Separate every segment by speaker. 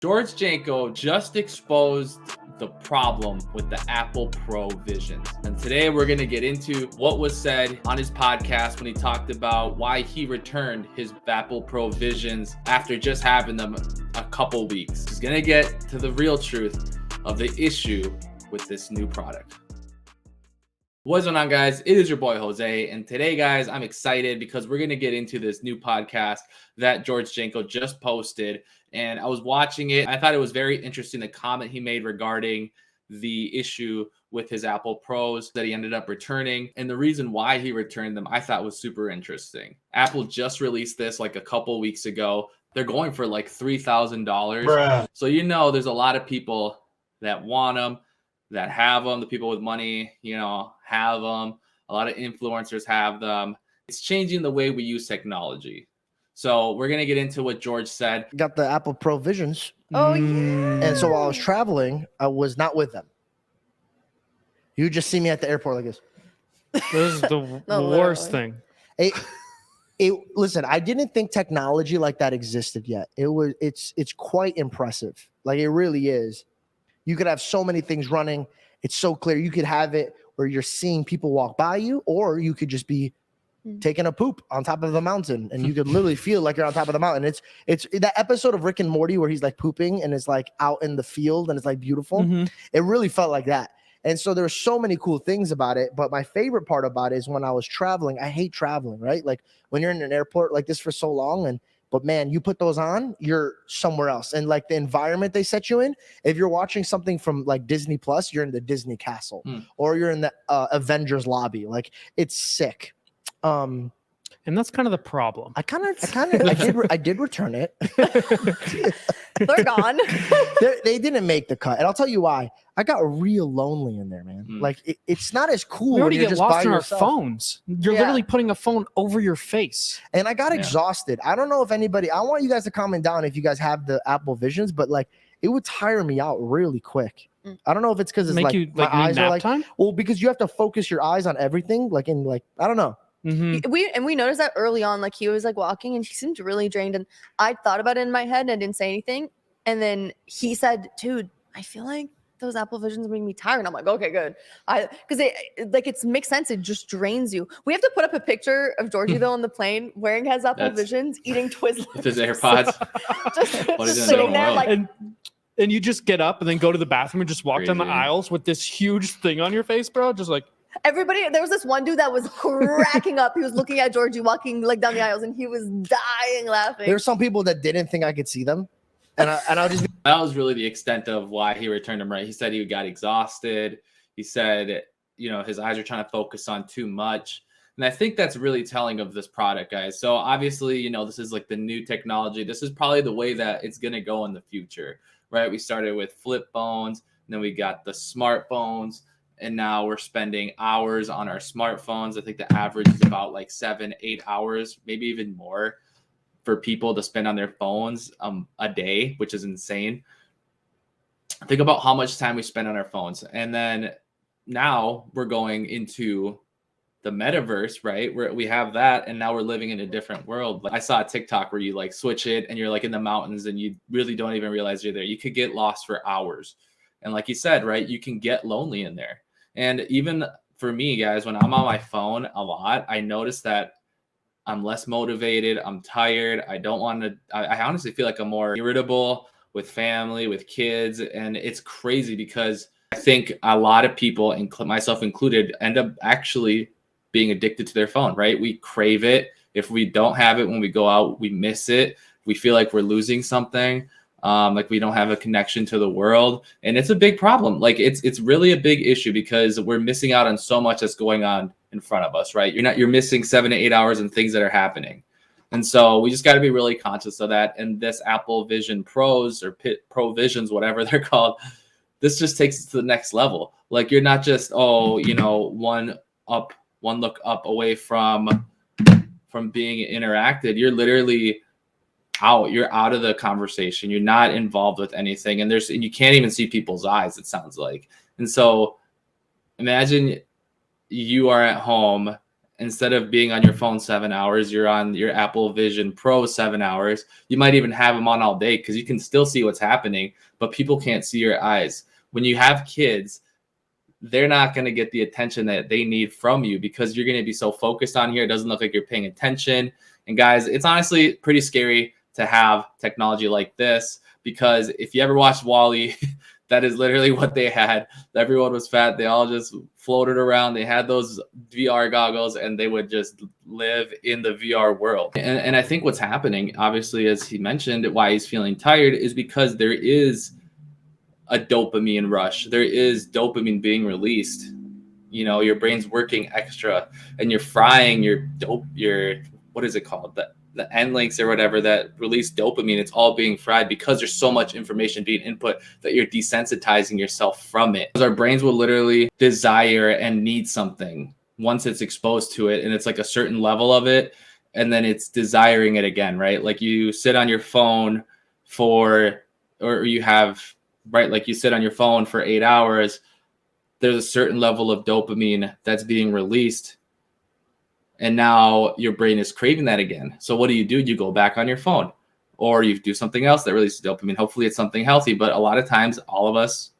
Speaker 1: George Janko just exposed the problem with the Apple Pro Visions. And today we're going to get into what was said on his podcast when he talked about why he returned his Apple Pro Visions after just having them a couple weeks. He's going to get to the real truth of the issue with this new product. What's going on, guys? It is your boy Jose, and today, guys, I'm excited because we're going to get into this new podcast that George Janko just posted, and I was watching it. I thought it was very interesting, the comment he made regarding the issue with his Apple Pros that he ended up returning, and the reason why he returned them I thought was super interesting. Apple just released this like a couple weeks ago. They're going for like $3,000. So there's a lot of people that want them, that have them. The people with money, have them. A lot of influencers have them. It's changing the way we use technology. So we're going to get into what George said.
Speaker 2: Got the Apple Pro Visions.
Speaker 3: Oh, yeah.
Speaker 2: And so while I was traveling, I was not with them. You would just see me at the airport like this.
Speaker 4: This is the worst thing.
Speaker 2: Listen, I didn't think technology like that existed yet. It's quite impressive. Like, it really is. You could have so many things running. It's so clear. You could have it where you're seeing people walk by you, or you could just be taking a poop on top of the mountain, and you could literally feel like you're on top of the mountain. It's that episode of Rick and Morty where he's like pooping and it's like out in the field and it's like beautiful.
Speaker 4: Mm-hmm.
Speaker 2: It really felt like that. And so there's so many cool things about it. But my favorite part about it is when I was traveling. I hate traveling, right? Like when you're in an airport like this for so long, but man, you put those on, you're somewhere else. And like the environment they set you in, if you're watching something from like Disney Plus, you're in the Disney castle or you're in the Avengers lobby. Like, it's sick.
Speaker 4: And that's kind of the problem.
Speaker 2: I did return it.
Speaker 3: They're gone.
Speaker 2: They didn't make the cut. And I'll tell you why. I got real lonely in there, man. Like, it's not as cool.
Speaker 4: We already
Speaker 2: when you're
Speaker 4: get
Speaker 2: just
Speaker 4: lost
Speaker 2: by
Speaker 4: in
Speaker 2: yourself.
Speaker 4: our phones. You're literally putting a phone over your face.
Speaker 2: And I got exhausted. I don't know if I want you guys to comment down if you guys have the Apple Visions, but like, it would tire me out really quick. I don't know if it's because it's
Speaker 4: Make
Speaker 2: like
Speaker 4: you
Speaker 2: my eyes are like
Speaker 4: time?
Speaker 2: Well, because you have to focus your eyes on everything. Like, I don't know.
Speaker 4: Mm-hmm.
Speaker 3: We noticed that early on. Like, he was like walking and he seemed really drained, and I thought about it in my head and I didn't say anything. And then he said, "Dude, I feel like those Apple Visions make me tired." And I'm like, "Okay, good." Because it makes sense. It just drains you. We have to put up a picture of Georgie though on the plane wearing his Apple Visions, eating Twizzlers
Speaker 1: With his AirPods.
Speaker 3: just sitting there like.
Speaker 4: And you just get up and then go to the bathroom and just walk down the
Speaker 1: Crazy.
Speaker 4: aisles with this huge thing on your face, bro. Just like.
Speaker 3: Everybody, there was this one dude that was cracking up. He was looking at Georgie walking like down the aisles, and he was dying laughing.
Speaker 2: There's some people that didn't think I could see them, and I'll just.
Speaker 1: That was really the extent of why he returned them, right? He said he got exhausted. He said, his eyes are trying to focus on too much. And I think that's really telling of this product, guys. So obviously, this is like the new technology. This is probably the way that it's going to go in the future, right? We started with flip phones, and then we got the smartphones. And now we're spending hours on our smartphones. I think the average is about like 7-8 hours, maybe even more, for people to spend on their phones a day, which is insane. Think about how much time we spend on our phones. And then now we're going into the metaverse, right? Where we have that, and now we're living in a different world. Like, I saw a TikTok where you like switch it and you're like in the mountains and you really don't even realize you're there. You could get lost for hours. And like you said, right, you can get lonely in there. And even for me, guys, when I'm on my phone a lot, I notice that I'm less motivated. I'm tired. I don't want to. I honestly feel like I'm more irritable with family, with kids. And it's crazy because I think a lot of people, myself included, end up actually being addicted to their phone, right? We crave it. If we don't have it when we go out, we miss it. We feel like we're losing something. Like we don't have a connection to the world, and it's a big problem. Like it's really a big issue because we're missing out on so much that's going on in front of us, right? You're missing 7 to 8 hours and things that are happening. And so we just got to be really conscious of that. And this Apple Vision Pros or Pro Visions, whatever they're called, this just takes it to the next level. Like, you're not just, one look up away from being interacted. You're literally out. You're out of the conversation. You're not involved with anything. And you can't even see people's eyes, it sounds like. And so imagine you are at home instead of being on your phone 7 hours, you're on your Apple Vision Pro 7 hours. You might even have them on all day because you can still see what's happening, but people can't see your eyes. When you have kids, they're not going to get the attention that they need from you because you're going to be so focused on here. It doesn't look like you're paying attention. And guys, it's honestly pretty scary to have technology like this, because if you ever watched Wall-E, that is literally what they had. Everyone was fat. They all just floated around. They had those VR goggles and they would just live in the VR world. And I think what's happening, obviously, as he mentioned, why he's feeling tired is because there is a dopamine rush. There is dopamine being released. You know, your brain's working extra and you're frying your what is it called? The end links or whatever that release dopamine. It's all being fried because there's so much information being input that you're desensitizing yourself from it. Our brains will literally desire and need something once it's exposed to it, and it's like a certain level of it, and then it's desiring it again, right? Like you sit on your phone for, or you have, right, like you sit on your phone for 8 hours, there's a certain level of dopamine that's being released. And now your brain is craving that again. So what do? You go back on your phone, or you do something else that releases dopamine. Hopefully it's something healthy. But a lot of times, a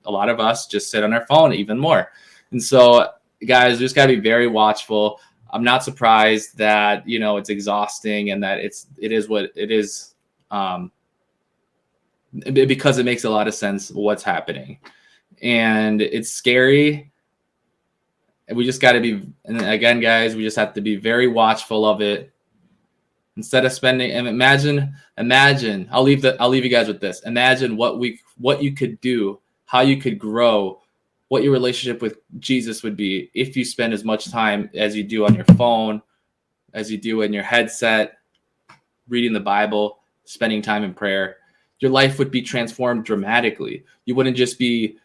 Speaker 1: lot of us just sit on our phone even more. And so guys, just got to be very watchful. I'm not surprised that, you know, it's exhausting and that it is what it is, because it makes a lot of sense what's happening. And it's scary. We just got to be, and again, guys, we just have to be very watchful of it. Instead of spending, and imagine, I'll leave you guys with this. Imagine what you could do, how you could grow, what your relationship with Jesus would be if you spend as much time as you do on your phone, as you do in your headset, reading the Bible, spending time in prayer. Your life would be transformed dramatically. You wouldn't just be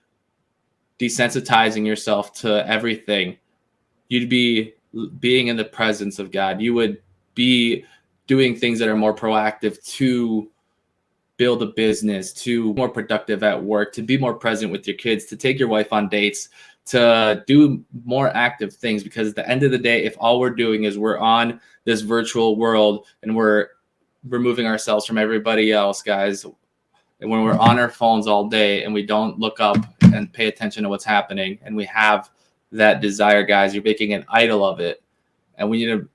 Speaker 1: desensitizing yourself to everything. You'd be being in the presence of God. You would be doing things that are more proactive to build a business, to be more productive at work, to be more present with your kids, to take your wife on dates, to do more active things. Because at the end of the day, if all we're doing is we're on this virtual world and we're removing ourselves from everybody else, guys, and when we're on our phones all day and we don't look up and pay attention to what's happening, and we have that desire, guys, you're making an idol of it. And we need to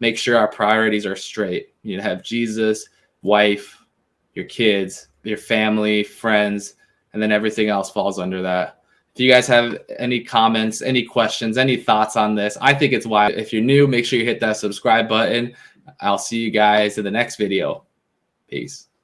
Speaker 1: make sure our priorities are straight. You need to have Jesus, wife, your kids, your family, friends, and then everything else falls under that. If you guys have any comments, any questions, any thoughts on this, I think it's why. If you're new, make sure you hit that subscribe button. I'll see you guys in the next video. Peace.